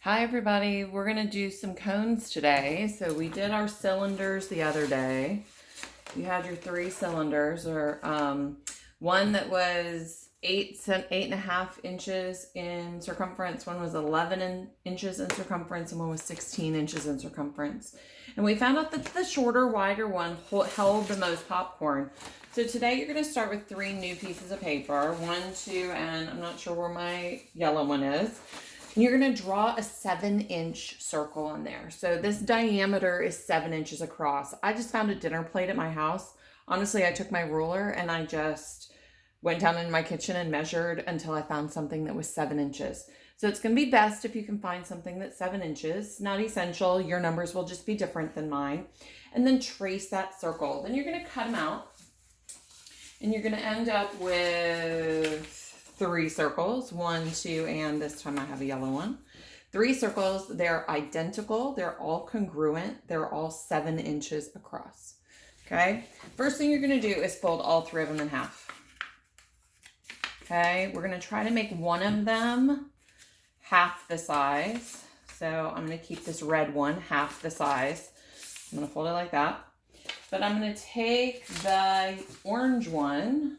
Hi everybody, we're going to do some cones today. So we did our cylinders the other day. You had your 3 cylinders, or one that was 8.5 inches in circumference, one was 11 inches in circumference, and one was 16 inches in circumference. And we found out that the shorter, wider one held the most popcorn. So today you're going to start with 3 new pieces of paper, 1, 2, and I'm not sure where my yellow one is. And you're going to draw a 7-inch circle on there. So this diameter is 7 inches across. I just found a dinner plate at my house. Honestly, I took my ruler and I just went down in my kitchen and measured until I found something that was 7 inches. So it's going to be best if you can find something that's 7 inches. Not essential. Your numbers will just be different than mine. And then trace that circle. Then you're going to cut them out. And you're going to end up with 3 circles, 1, 2, and this time I have a yellow one. 3 circles, they're identical, they're all congruent, they're all 7 inches across. Okay, first thing you're going to do is fold all 3 of them in half. Okay, we're going to try to make one of them half the size. So I'm going to keep this red one half the size. I'm going to fold it like that. But I'm going to take the orange one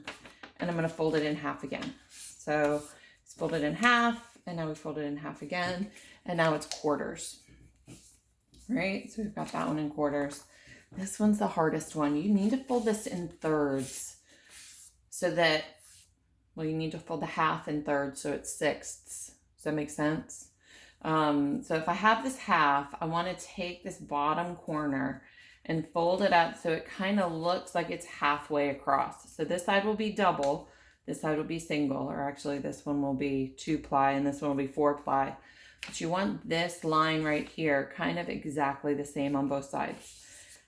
and I'm going to fold it in half again. So it's folded in half, and now we fold it in half again, and now it's quarters. Right? So we've got that one in quarters. This one's the hardest one. You need to fold this in thirds so that, well, you need to fold the half in thirds so it's sixths. Does that make sense? So if I have this half, I want to take this bottom corner and fold it up so it kind of looks like it's halfway across. So this side will be double. This side will be single, or actually this one will be 2-ply and this one will be 4-ply. But you want this line right here kind of exactly the same on both sides.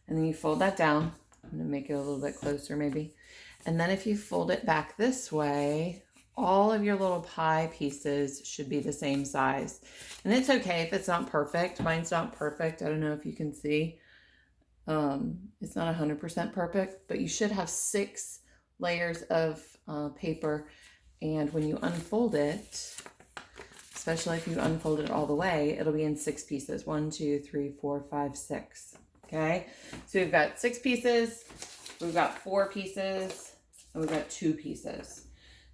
And then you fold that down. I'm going to make it a little bit closer maybe. And then if you fold it back this way, all of your little pie pieces should be the same size. And it's okay if it's not perfect. Mine's not perfect. I don't know if you can see. It's not 100% perfect, but you should have 6 layers of paper, and when you unfold it, especially if you unfold it all the way, it'll be in 6 pieces. 1, 2, 3, 4, 5, 6. Okay, so we've got 6 pieces, we've got 4 pieces, and we've got 2 pieces.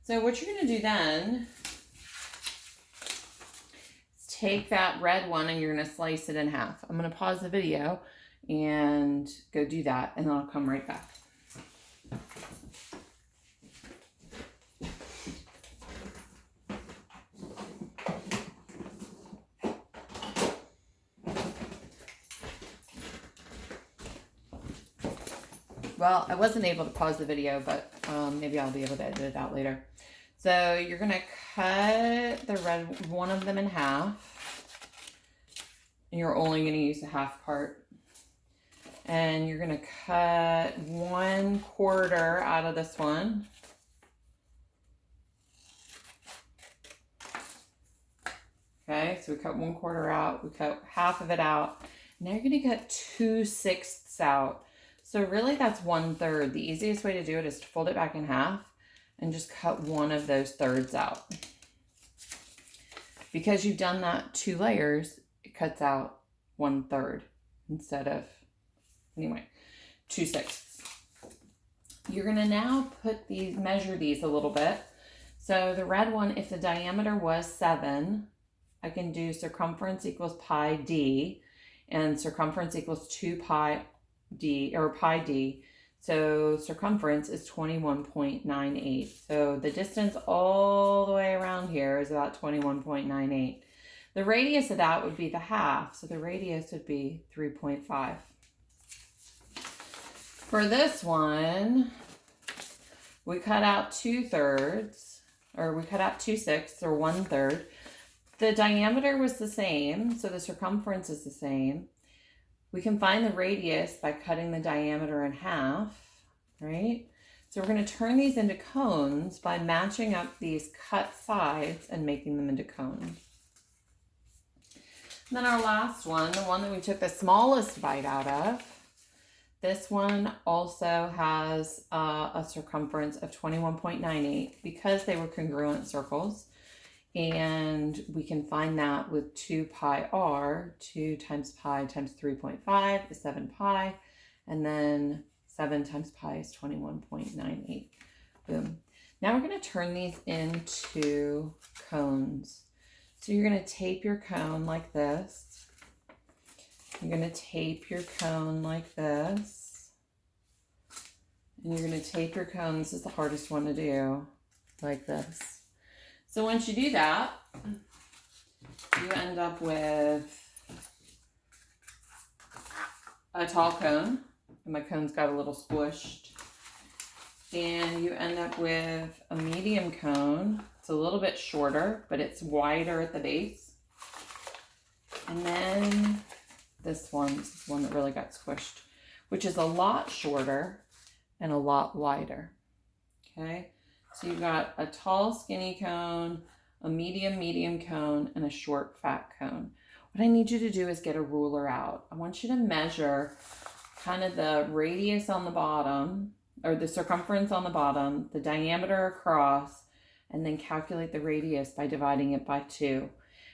So what you're going to do then is take that red one and you're going to slice it in half. I'm going to pause the video and go do that, and then I'll come right back. Well, I wasn't able to pause the video, but maybe I'll be able to edit it out later. So you're going to cut the red one of them in half. And you're only going to use the half part. And you're going to cut 1/4 out of this one. Okay, so we cut 1/4 out. We cut half of it out. Now you're going to cut 2/6 out. So really that's 1/3. The easiest way to do it is to fold it back in half and just cut one of those thirds out. Because you've done that 2 layers, it cuts out 1/3 instead of, anyway, 2/6. You're gonna now measure these a little bit. So the red one, if the diameter was 7, I can do circumference equals pi d, and circumference equals 2 pi d, or pi d. So circumference is 21.98. So the distance all the way around here is about 21.98. The radius of that would be the half. So the radius would be 3.5. For this one, we cut out 2/3, or we cut out 2/6, or 1/3. The diameter was the same, so the circumference is the same. We can find the radius by cutting the diameter in half, right? So we're going to turn these into cones by matching up these cut sides and making them into cones. And then our last one, the one that we took the smallest bite out of, this one also has a circumference of 21.98 because they were congruent circles. And we can find that with 2 pi r. 2 times pi times 3.5 is 7 pi. And then 7 times pi is 21.98. Boom. Now we're going to turn these into cones. So you're going to tape your cone like this. You're going to tape your cone like this. And you're going to tape your cone, this is the hardest one to do, like this. So once you do that, you end up with a tall cone. And my cone's got a little squished. And you end up with a medium cone. It's a little bit shorter, but it's wider at the base. And then this one that really got squished, which is a lot shorter and a lot wider. Okay, so you've got a tall skinny cone, a medium cone, and a short fat cone. What I need you to do is get a ruler out. I want you to measure kind of the radius on the bottom, or the circumference on the bottom, the diameter across, and then calculate the radius by dividing it by 2.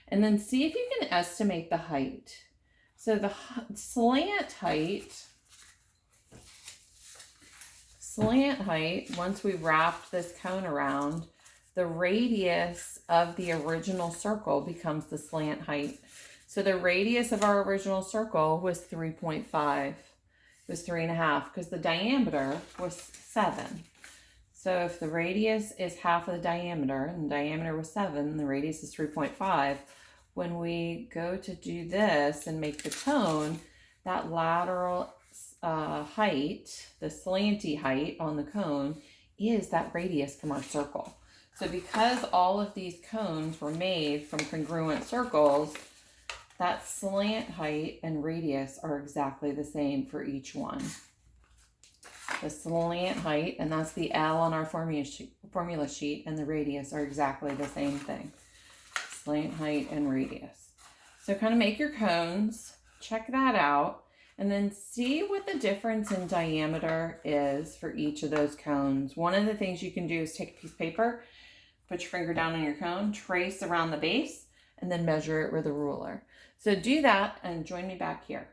And then see if you can estimate the height. So the slant height, once we wrapped this cone around, the radius of the original circle becomes the slant height. So the radius of our original circle was 3.5. It was 3.5 because the diameter was 7. So if the radius is half of the diameter and the diameter was 7, the radius is 3.5. When we go to do this and make the cone, that lateral height, the slanty height on the cone, is that radius from our circle. So because all of these cones were made from congruent circles, that slant height and radius are exactly the same for each one. The slant height, and that's the L on our formula sheet, and the radius are exactly the same thing. Slant height and radius. So kind of make your cones, check that out, and then see what the difference in diameter is for each of those cones. One of the things you can do is take a piece of paper, put your finger down on your cone, trace around the base, and then measure it with a ruler. So do that and join me back here.